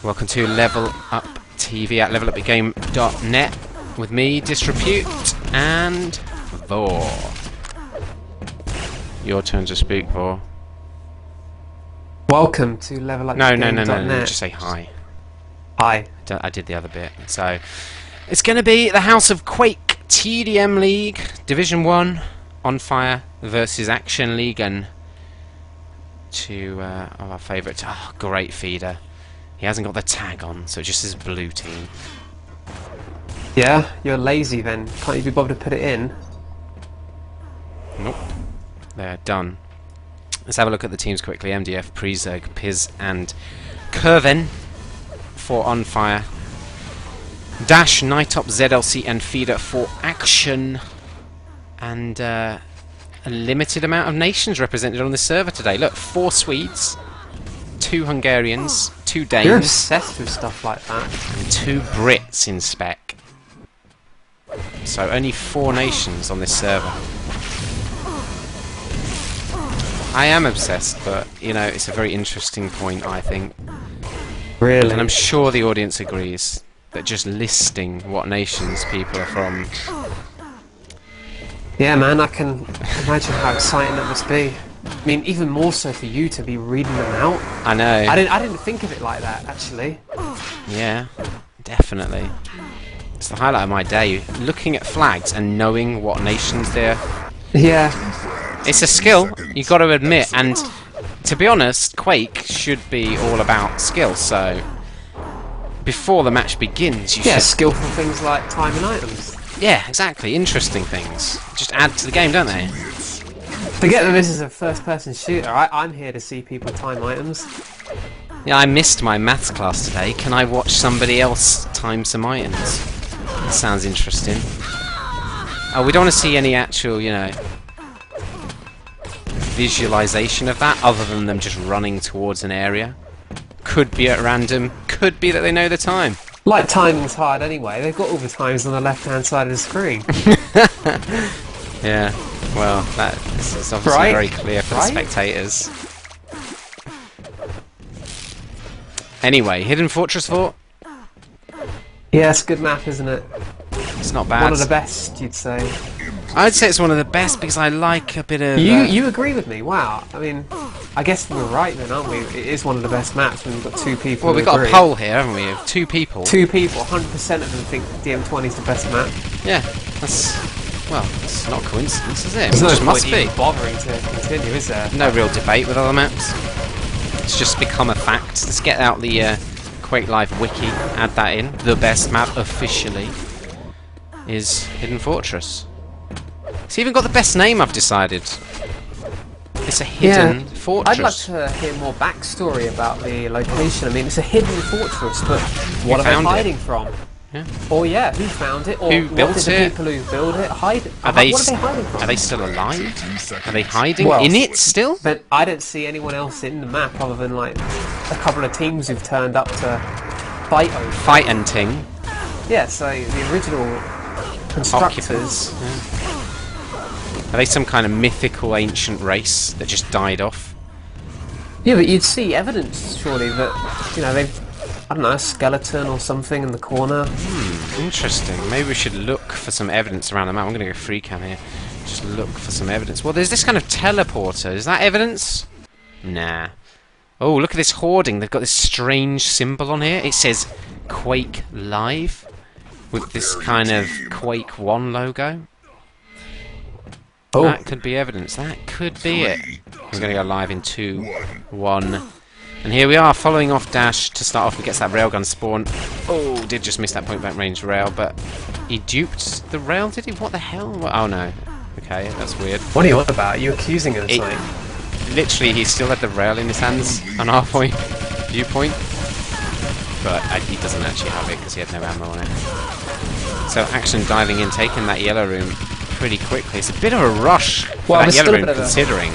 Welcome to Level Up TV at levelupthegame.net with me, Disrepute, and Vor. Your turn to speak, Vor. Welcome to levelupthegame.net. No, just say hi. Hi. I did the other bit. So, it's going to be the House of HoQ TDM League, Division 1, On Fire versus Action League, and two of our favourites. Oh, great feeder. He hasn't got the tag on, so it just says blue team. Yeah, you're lazy then. Can't you be bothered to put it in? Nope. They're done. Let's have a look at the teams quickly. MDF, Prezerg, Piz, and Curven for On Fire. Dash, Nightop, ZLC, and Feeder for Action. And a limited amount of nations represented on this server today. Look, 4 Swedes, 2 Hungarians, 2 Danes. You're obsessed with stuff like that. And 2 Brits in spec. So only 4 nations on this server. I am obsessed, but, you know, it's a very interesting point, I think. Really? And I'm sure the audience agrees that just listing what nations people are from... Yeah, man, I can imagine how exciting that must be. I mean, even more so for you to be reading them out. I know. I didn't think of it like that, actually. Yeah, definitely. It's the highlight of my day, looking at flags and knowing what nations they're... Yeah. It's a skill, you've got to admit, and to be honest, Quake should be all about skill, so before the match begins you should... skillful things like time and items. Yeah, exactly, interesting things. Just add to the game, don't they? Forget that this is a first-person shooter. I'm here to see people time items. Yeah, I missed my maths class today. Can I watch somebody else time some items? That sounds interesting. Oh, we don't want to see any actual, you know, visualization of that, other than them just running towards an area. Could be at random, could be that they know the time. Like, timing's hard anyway. They've got all the times on the left-hand side of the screen. Yeah, well, that's obviously very clear for the spectators. Anyway, Hidden Fortress Fort? Yeah, it's a good map, isn't it? It's not bad. One of the best, you'd say. I'd say it's one of the best because I like a bit of... You agree with me? Wow. I mean, I guess we're right then, aren't we? It is one of the best maps when we've got 2 people. Well, we've got a poll here, haven't we? Of 2 people. 2 people. 100% of them think DM20 is the best map. Yeah, that's... Well, it's not a coincidence, is it? There's It no just must point be. even bothering to continue, is there? No real debate with other maps. It's just become a fact. Let's get out the Quake Live wiki, add that in. The best map officially is Hidden Fortress. It's even got the best name, I've decided. It's a hidden fortress. I'd like to hear more backstory about the location. I mean, it's a hidden fortress, but what are they hiding from? Yeah. Or who found it? Or who built what did the people who build it hide? Are they what are they hiding from? Are they still alive? Are they hiding in it still? But I don't see anyone else in the map other than like a couple of teams who've turned up to fight over. Fight and ting. Yeah, so the original constructors. Are they some kind of mythical ancient race that just died off? Yeah, but you'd see evidence, surely, that, you know, they've, I don't know, a skeleton or something in the corner. Interesting. Maybe we should look for some evidence around the map. I'm going to go free cam here. Just look for some evidence. Well, there's this kind of teleporter. Is that evidence? Nah. Oh, look at this hoarding. They've got this strange symbol on here. It says Quake Live with this kind of Quake 1 logo. Oh. That could be evidence. That could be it. I'm going to go live in 2, 1. And here we are, following off Dash to start off. He gets that railgun spawn. Oh, did just miss that point-blank range rail, but he duped the rail, did he? What the hell? Oh, no. Okay, that's weird. What are you on about? Are you accusing him of something? Literally, he still had the rail in his hands on our viewpoint. But he doesn't actually have it because he had no ammo on it. So Action diving in, taking that yellow room pretty quickly. It's a bit of a rush for that yellow room, considering.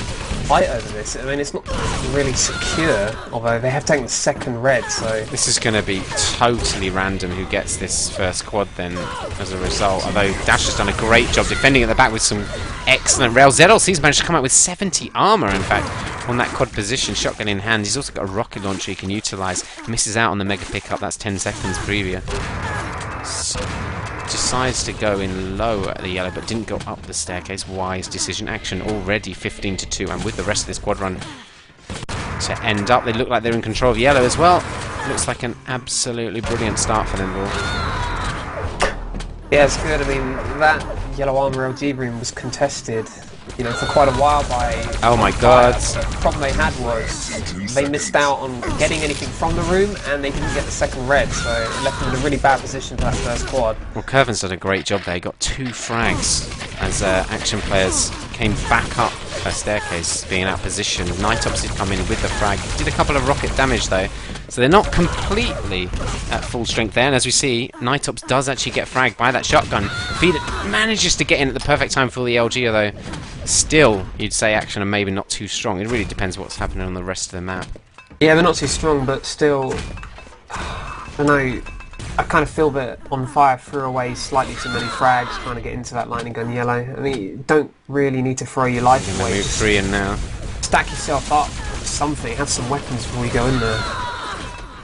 Fight over this. I mean, it's not really secure, although they have taken the second red, so... This is going to be totally random who gets this first quad then, as a result. Although Dash has done a great job defending at the back with some excellent rails. ZLC's managed to come out with 70 armor, in fact. on that quad position, shotgun in hand. He's also got a rocket launcher he can utilise. Misses out on the mega pickup, that's 10 seconds preview. Decides to go in low at the yellow, but didn't go up the staircase. Wise decision. Action already 15-2, and with the rest of this quad run to end up, they look like they're in control of yellow as well. Looks like an absolutely brilliant start for them all. Yeah, it's good. I mean, that yellow armor LG room was contested, you know, for quite a while by... Oh my god. The problem they had was they missed out on getting anything from the room, and they didn't get the second red, so it left them in a really bad position for that first quad. Well, Curvin's done a great job there. He got 2 frags as Action players came back up a staircase, being out of position. Nightops did come in with the frag. Did a couple of rocket damage though, so they're not completely at full strength there. And as we see, Nightops does actually get fragged by that shotgun. Feeder manages to get in at the perfect time for the LG, although still, you'd say Action are maybe not too strong. It really depends what's happening on the rest of the map. Yeah, they're not too strong, but still, I don't know, I kind of feel that On Fire threw away slightly too many frags trying to get into that lightning gun yellow. I mean, you don't really need to throw your life away. Move 3 in now. Stack yourself up with something, have some weapons before you go in there.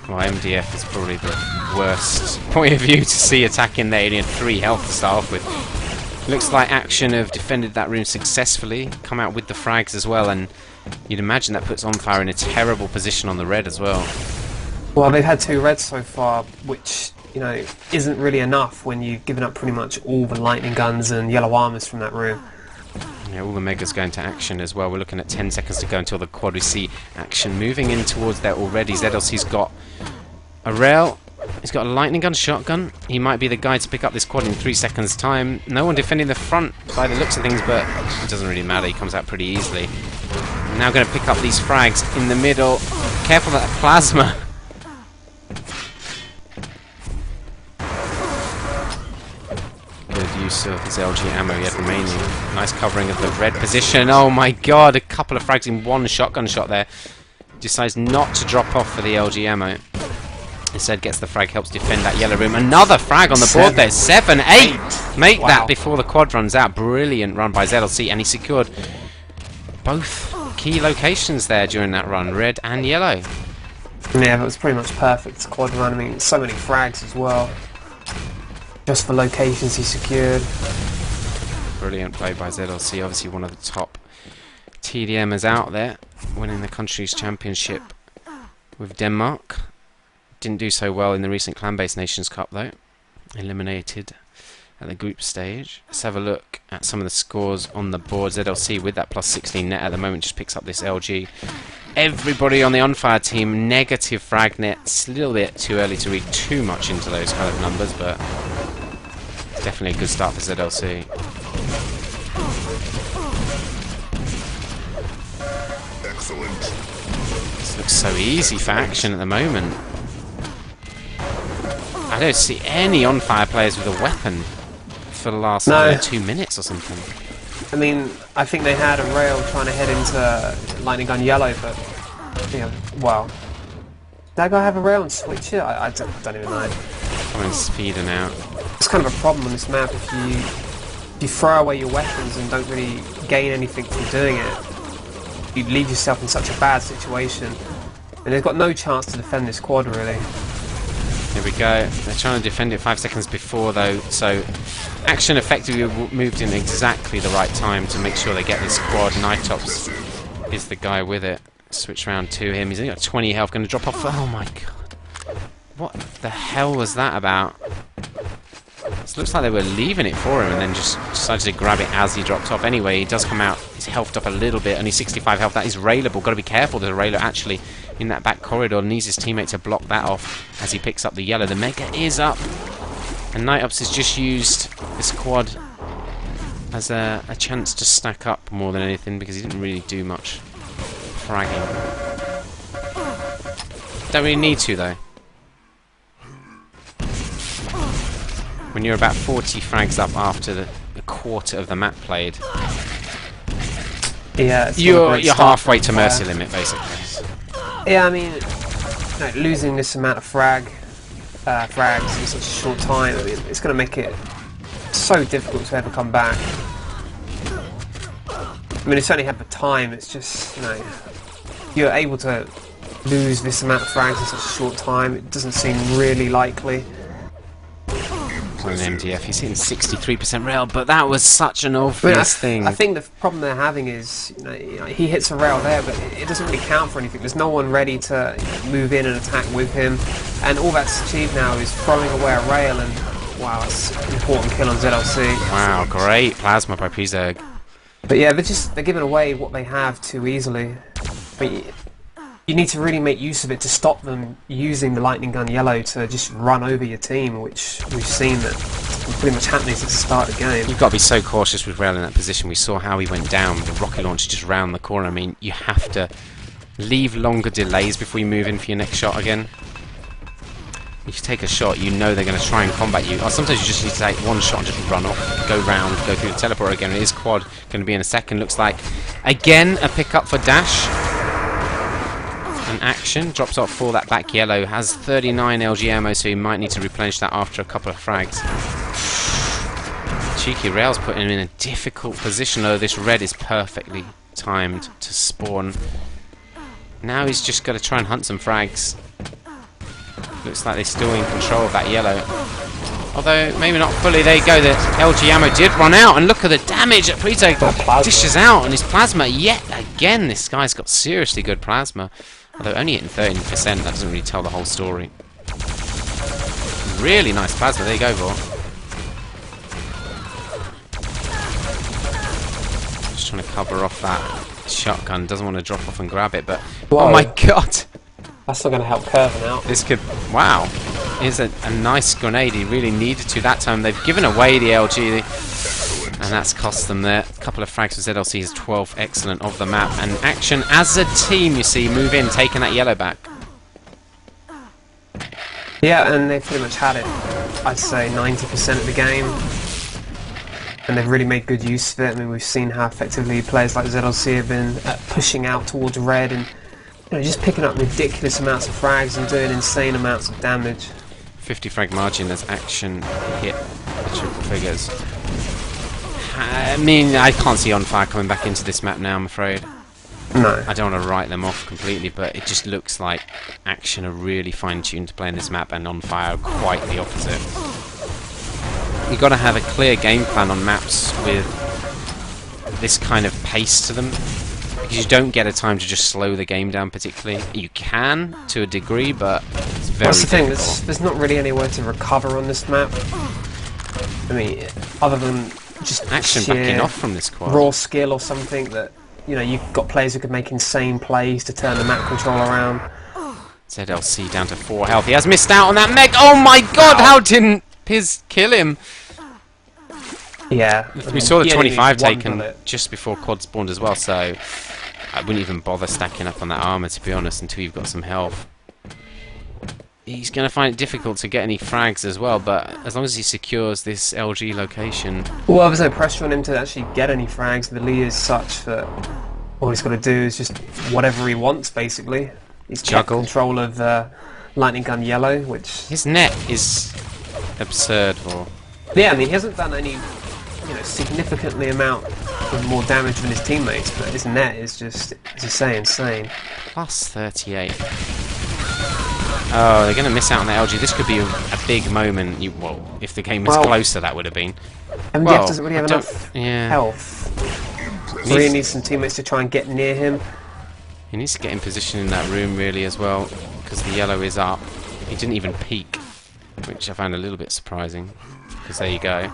Well, MDF is probably the worst point of view to see attacking there. He had 3 health to start off with. Looks like Action have defended that room successfully, come out with the frags as well, and you'd imagine that puts On Fire in a terrible position on the red as well. Well, they've had 2 reds so far, which, you know, isn't really enough when you've given up pretty much all the lightning guns and yellow armors from that room. Yeah, all the megas going to Action as well. We're looking at 10 seconds to go until the quad. We see Action moving in towards there already. ZLC's got a rail. He's got a lightning gun, shotgun. He might be the guy to pick up this quad in 3 seconds' time. No one defending the front by the looks of things, but it doesn't really matter. He comes out pretty easily. Now going to pick up these frags in the middle. Careful of that plasma. Good use of his LG ammo yet remaining. Nice covering of the red position. Oh my god, a couple of frags in one shotgun shot there. Decides not to drop off for the LG ammo. Instead gets the frag, helps defend that yellow room. Another frag on the board there. 7, 8. Make that before the quad runs out. Brilliant run by ZLC, and he secured both key locations there during that run, red and yellow. Yeah, that was pretty much perfect quad run. I mean, so many frags as well. Just for locations he secured. Brilliant play by ZLC, obviously one of the top TDMers out there, winning the country's championship with Denmark. Didn't do so well in the recent Clan-based Nations Cup though. Eliminated at the group stage. Let's have a look at some of the scores on the board. ZLC with that plus 16 net at the moment just picks up this LG. Everybody on the On Fire team, negative frag nets. A little bit too early to read too much into those kind of numbers, but definitely a good start for ZLC. Excellent. This looks so easy for Action at the moment. I don't see any On Fire players with a weapon for the last 2 minutes or something. I mean, I think they had a rail trying to head into lightning gun yellow, but yeah, well, did that guy have a rail and switch it? I don't even know. Coming speeder now. It's kind of a problem on this map if you throw away your weapons and don't really gain anything from doing it. You leave yourself in such a bad situation, and they've got no chance to defend this quad really. Here we go. They're trying to defend it 5 seconds before though, so Action effectively moved in exactly the right time to make sure they get this quad. Nightops is the guy with it. Switch round to him. He's only got 20 health. Going to drop off. Oh my god. What the hell was that about? It looks like they were leaving it for him and then just decided to grab it as he dropped off. Anyway, he does come out. He's healthed up a little bit. Only 65 health. That is railable. Got to be careful. There's a railer actually in that back corridor. Needs his teammate to block that off as he picks up the yellow. The mega is up. And Nightops has just used this quad as a chance to stack up more than anything because he didn't really do much fragging. Don't really need to though. When you're about 40 frags up after the quarter of the map played, yeah, you're halfway to mercy limit basically. Yeah, I mean, losing this amount of frags in such a short time, I mean, it's going to make it so difficult to ever come back. I mean, they certainly have the time. It's just, you're able to lose this amount of frags in such a short time, it doesn't seem really likely. On an MDF, he's hitting 63% rail, but that was such an obvious thing. I think the problem they're having is, he hits a rail there, but it doesn't really count for anything. There's no one ready to move in and attack with him, and all that's achieved now is throwing away a rail, and wow, it's an important kill on ZLC. Wow, great plasma by Prizeg. But yeah, they're giving away what they have too easily. But you need to really make use of it to stop them using the lightning gun yellow to just run over your team, which we've seen that pretty much happening since the start of the game. You've got to be so cautious with rail in that position. We saw how he went down with the rocket launcher just round the corner. I mean, you have to leave longer delays before you move in for your next shot again. If you take a shot, you know they're going to try and combat you. Or sometimes you just need to take one shot and just run off, go round, go through the teleporter again. It is quad going to be in a second, looks like. Again, a pickup for Dash. An action, drops off for that back yellow, has 39 LG ammo, so he might need to replenish that after a couple of frags. Cheeky rail's putting him in a difficult position, though this red is perfectly timed to spawn. Now he's just got to try and hunt some frags. Looks like they're still in control of that yellow. Although, maybe not fully. There you go, the LG ammo did run out, and look at the damage that Prizeg dishes out on his plasma yet again. This guy's got seriously good plasma. Although only hitting 13%, that doesn't really tell the whole story. Really nice plasma, there you go, Vor. Just trying to cover off that shotgun, doesn't want to drop off and grab it, but... Whoa. Oh my god! That's not going to help Curvin out. This could... Wow! Here's a nice grenade, he really needed to that time. They've given away the LG, and that's cost them there. A couple of frags for ZLC is 12, excellent, of the map. And action as a team, you see, move in, taking that yellow back. Yeah, and they've pretty much had it, I'd say, 90% of the game. And they've really made good use of it. I mean, we've seen how effectively players like ZLC have been pushing out towards red and just picking up ridiculous amounts of frags and doing insane amounts of damage. 50 frag margin as action hit the triple figures. I mean, I can't see On Fire coming back into this map now, I'm afraid. No. I don't want to write them off completely, but it just looks like action are really fine-tuned to playing this map, and On Fire are quite the opposite. You've got to have a clear game plan on maps with this kind of pace to them, because you don't get a time to just slow the game down particularly. You can, to a degree, but it's very That's the thing, difficult. there's not really anywhere to recover on this map. I mean, other than just Action sheer backing off from this quad. raw skill or something that, you've got players who could make insane plays to turn the map control around. ZLC down to 4 health. He has missed out on that mech. Oh my god, how didn't Piz kill him? Yeah. We saw the he only 25 needs one taken bullet. just before quad spawned as well, so I wouldn't even bother stacking up on that armor, to be honest, until you've got some health. He's going to find it difficult to get any frags as well, but as long as he secures this LG location... Well, there's no pressure on him to actually get any frags. The lead is such that all he's got to do is just whatever he wants, basically. He's kept Juggle. control of the lightning gun yellow, which... His net is absurd, or... Yeah, I mean, he hasn't done any, significantly amount of more damage than his teammates, but his net is just, as you say, insane. Plus 38. Oh, they're going to miss out on the LG. This could be a big moment. Well, if the game was closer, that would have been. MDF Well, doesn't really have enough health. Needs- Really needs some teammates to try and get near him. He needs to get in position in that room, really, as well, because the yellow is up. He didn't even peek, which I found a little bit surprising, because there you go.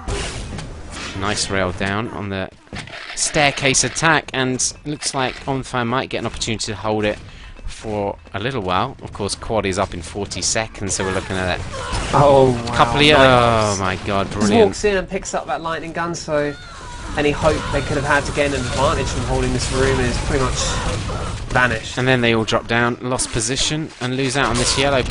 Nice rail down on the staircase attack, and looks like On Fire might get an opportunity to hold it for a little while. Of course, quad is up in 40 seconds, so we're looking at a Oh, wow. couple of... Oh my god, Just brilliant. walks in and picks up that lightning gun, so any hope they could have had to gain an advantage from holding this room is pretty much vanished. And then they all drop down, lost position, and lose out on this yellow.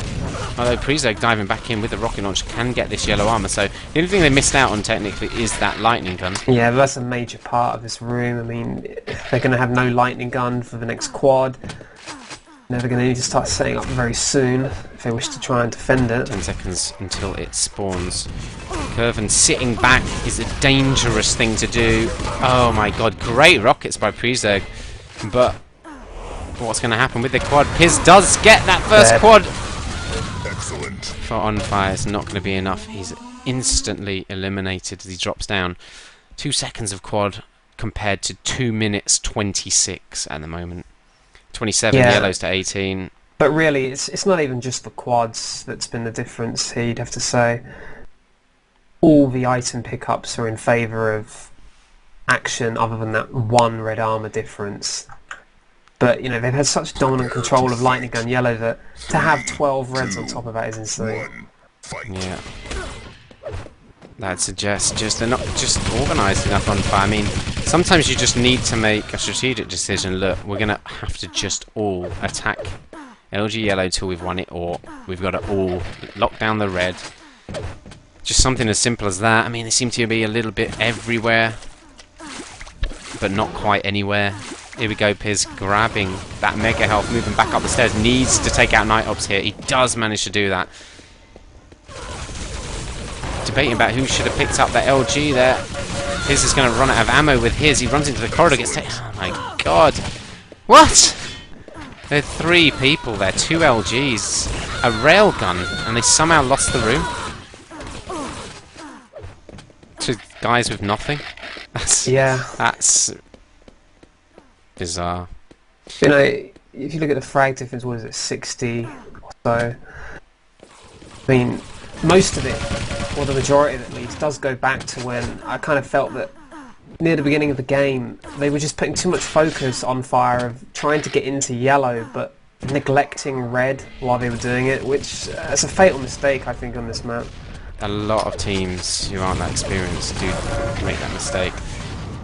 Although Prizeg diving back in with the rocket launch can get this yellow armor, so the only thing they missed out on technically is that lightning gun. Yeah, but that's a major part of this room. I mean, they're going to have no lightning gun for the next quad. They're going to need to start setting up very soon if they wish to try and defend it. 10 seconds until it spawns. Curvin sitting back is a dangerous thing to do. Oh my god, great rockets by Prizeg, but what's going to happen with the quad. Piz does get that first quad. Excellent. For On Fire, it's not going to be enough. He's instantly eliminated as he drops down. 2 seconds of quad compared to 2 minutes 26 at the moment. 27 yellows to 18. But really, it's not even just the quads that's been the difference here, you'd have to say. All the item pickups are in favour of action other than that one red armour difference. But, you know, they've had such dominant control of Lightning Gun Yellow that to have 12 reds on top of that is insane. Yeah. That suggests just they're not just organised enough on fire. I mean, sometimes you just need to make a strategic decision. Look, we're going to have to just all attack LG Yellow till we've won it, or we've got to all lock down the red. Just something as simple as that. I mean, they seem to be a little bit everywhere, but not quite anywhere. Here we go, Piz grabbing that mega health, moving back up the stairs. Needs to take out Night Ops here. He does manage to do that. Debating about who should have picked up that LG there. Piz is going to run out of ammo with his. He runs into the corridor, gets taken. Oh my god. What? There are 3 people there, 2 LGs, a railgun, and they somehow lost the room. 2 guys with nothing. That's bizarre. You know, if you look at the frag difference, what is it, 60 or so? I mean, most of it, or the majority of it at least, does go back to when I kind of felt that near the beginning of the game, they were just putting too much focus on fire of trying to get into yellow, but neglecting red while they were doing it, which is a fatal mistake, I think, on this map. A lot of teams who aren't that experienced do make that mistake.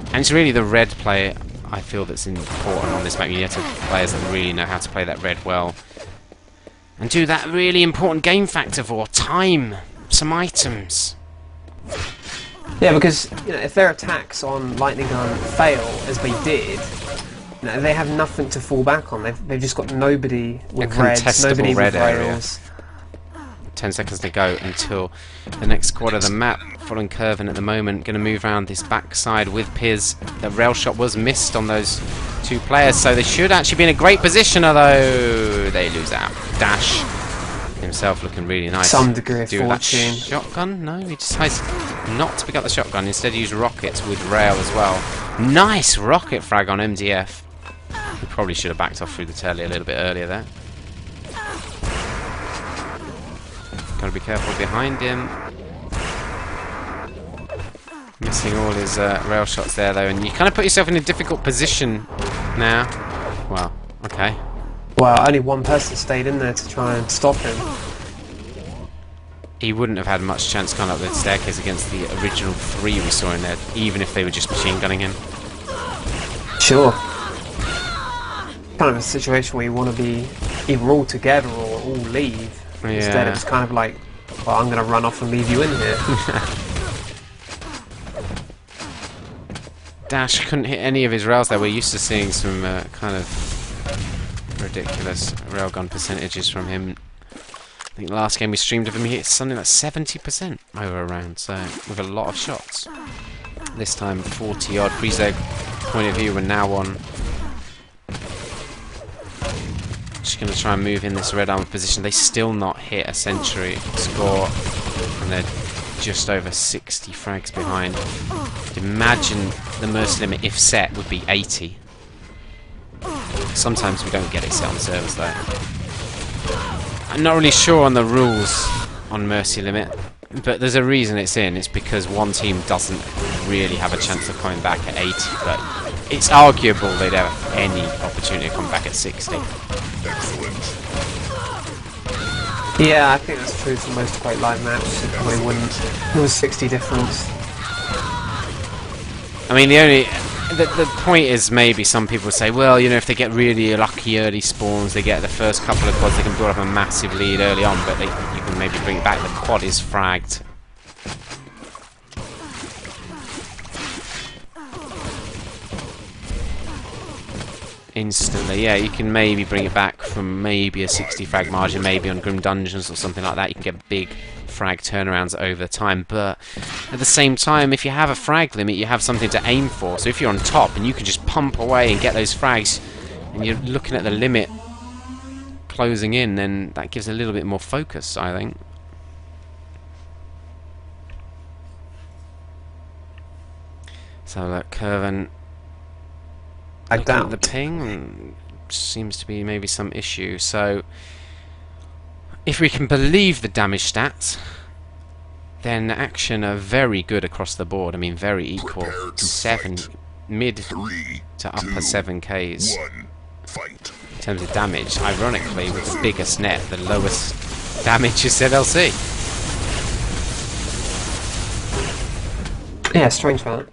And it's really the red play, I feel, that's important on this map. You need to players that really know how to play that red well. And do that really important game factor for time, some items. Yeah, because you know, if their attacks on Lightning Gun fail, as they did, you know, they have nothing to fall back on. They've just got nobody with reds, nobody with rails. 10 seconds to go until the next quad of the map. Following Curvin at the moment, going to move around this backside with Piz. The rail shot was missed on those 2 players, so they should actually be in a great position, although they lose out. Dash himself looking really nice. Some degree of fortune. fortune. Shotgun? No, he decides not to pick up the shotgun. Instead, use rockets with rail as well. Nice rocket frag on MDF. He probably should have backed off through the telly a little bit earlier there. Gotta be careful behind him. Missing all his rail shots there, though, and you kind of put yourself in a difficult position now. Well, okay. Well, only one person stayed in there to try and stop him. He wouldn't have had much chance coming up the staircase against the original 3 we saw in there, even if they were just machine gunning him. Sure. Kind of a situation where you want to be either all together or all leave. Yeah. Instead, it's kind of like, well, I'm going to run off and leave you in here. Dash couldn't hit any of his rails there. We're used to seeing some kind of ridiculous railgun percentages from him. I think the last game we streamed of him, he hit something like 70% over a round, so with a lot of shots. This time 40 odd. Pre-Zeg point of view, we're now on. Just going to try and move in this red armor position. They still not hit a century score, and they're just over 60 frags behind. Imagine the mercy limit, if set, would be 80. Sometimes we don't get it set on the servers though. I'm not really sure on the rules on mercy limit, but there's a reason it's in. It's because one team doesn't really have a chance of coming back at 80, but it's arguable they'd have any opportunity to come back at 60. Excellent. Yeah, I think that's true for most Quake Live maps. It probably wouldn't. There was 60 difference. I mean, the point is, maybe some people say, well, you know, if they get really lucky early spawns, they get the first couple of quads, they can build up a massive lead early on, but you can maybe bring it back. The quad is fragged. Instantly, yeah, you can maybe bring it back from maybe a 60 frag margin, maybe on Grim Dungeons or something like that. You can get big frag turnarounds over time, but at the same time, if you have a frag limit, you have something to aim for. So if you're on top and you can just pump away and get those frags, and you're looking at the limit closing in, then that gives a little bit more focus, I think. So look, Curvin looking at the ping, seems to be maybe some issue. So if we can believe the damage stats, then Action are very good across the board. I mean, very equal. 7 mid to upper 7Ks in terms of damage. Ironically, with the biggest net, the lowest damage is ZLC. Yeah, strange that.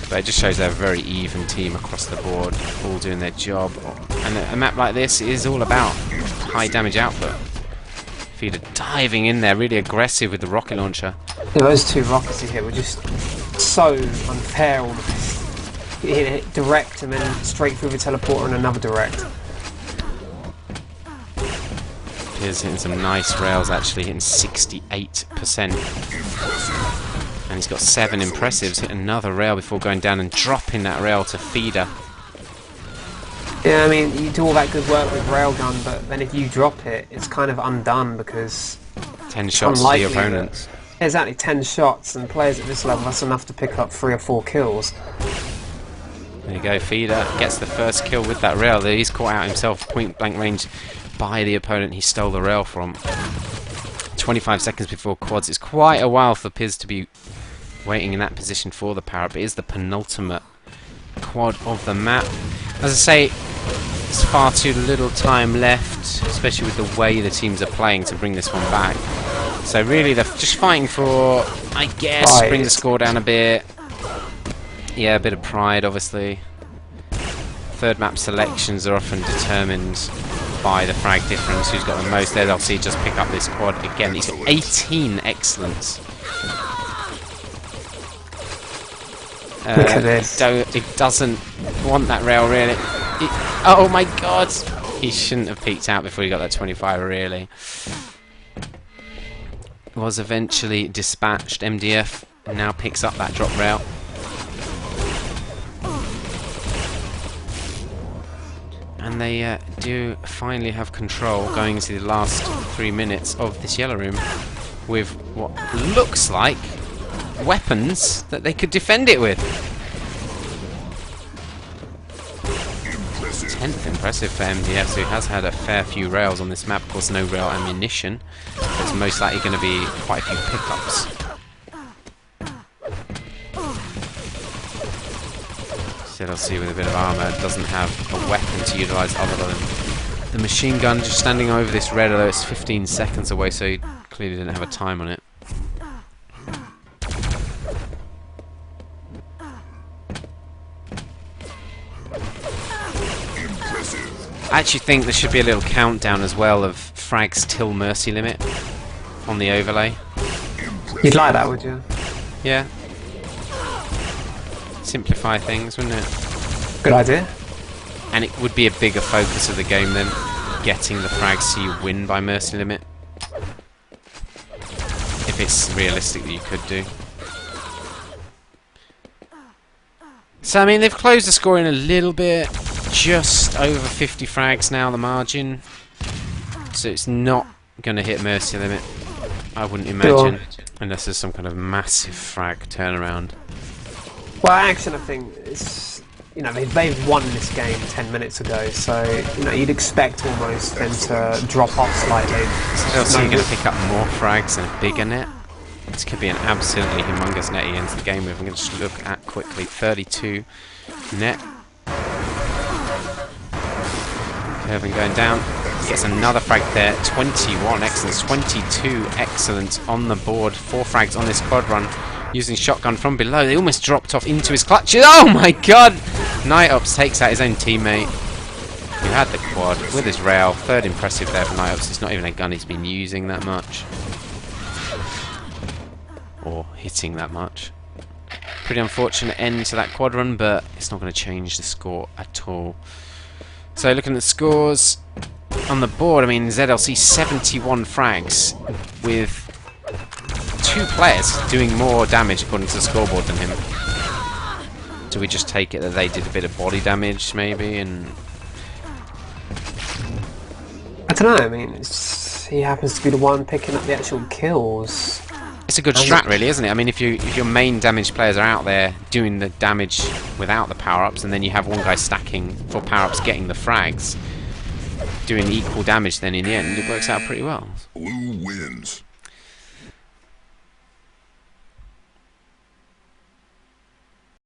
But it just shows they're a very even team across the board, all doing their job. And a map like this is all about high damage output. Feeder diving in there, really aggressive with the rocket launcher. Yeah, those 2 rockets he hit were just so unfair. All of this. He hit it direct and then straight through the teleporter and another direct. He's hitting some nice rails, actually hitting 68%. And he's got 7 impressives, hit another rail before going down and dropping that rail to feeder. Yeah, I mean, you do all that good work with railgun, but then if you drop it, it's kind of undone because 10 shots to the opponents. Exactly, 10 shots, and players at this level, that's enough to pick up 3 or 4 kills. There you go, feeder gets the first kill with that rail. He's caught out himself point blank range by the opponent he stole the rail from. 25 seconds before quads. It's quite a while for Piz to be waiting in that position for the power up. It is the penultimate quad of the map. As I say, there's far too little time left, especially with the way the teams are playing, to bring this one back. So really they're just fighting for, I guess, bring the score down a bit. Yeah, a bit of pride, obviously. Third map selections are often determined by the frag difference. Who's got the most? There, LC just pick up this quad again. He's got 18 excellence. Look at this. It doesn't want that rail, really. Oh my god! He shouldn't have peeked out before he got that 25, really. Was eventually dispatched. MDF now picks up that drop rail. And they do finally have control going into the last 3 minutes of this yellow room with what looks like weapons that they could defend it with. 10th impressive for MDF, who has had a fair few rails on this map. Of course, no rail ammunition. There's most likely going to be quite a few pickups. ZLC with a bit of armour doesn't have a weapon to utilise other than the machine gun, just standing over this red, although it's 15 seconds away, so he clearly didn't have a time on it. I actually think there should be a little countdown as well of frags till mercy limit on the overlay. You'd like that, would you? Yeah. Simplify things, wouldn't it? Good idea. And it would be a bigger focus of the game then, getting the frags so you win by mercy limit. If it's realistic that you could do. So I mean, they've closed the score in a little bit. Just over 50 frags now, the margin. So it's not going to hit mercy limit, I wouldn't imagine. Sure. Unless there's some kind of massive frag turnaround. Well, Action, I think, is, you know, they've won this game 10 minutes ago, so, you know, you'd expect almost them to drop off slightly. So you're going to pick up more frags and a bigger net. This could be an absolutely humongous net he ends the game with. I'm going to just look at quickly. 32 net. Curvin going down. Gets another frag there. 21 excellence. 22 excellence on the board. 4 frags on this quad run. Using shotgun from below. They almost dropped off into his clutches. Oh my god! Nightops takes out his own teammate, who had the quad with his rail. Third impressive there for Nightops. It's not even a gun he's been using that much. Or hitting that much. Pretty unfortunate end to that quad run, but it's not going to change the score at all. So looking at the scores on the board, I mean, ZLC 71 frags with 2 players doing more damage according to the scoreboard than him. Do we just take it that they did a bit of body damage, maybe, and... I don't know, I mean, he happens to be the one picking up the actual kills. It's a good strat, really, isn't it? I mean, if your main damage players are out there doing the damage without the power-ups, and then you have one guy stacking for power-ups, getting the frags, doing equal damage, then in the end, it works out pretty well. Blue wins.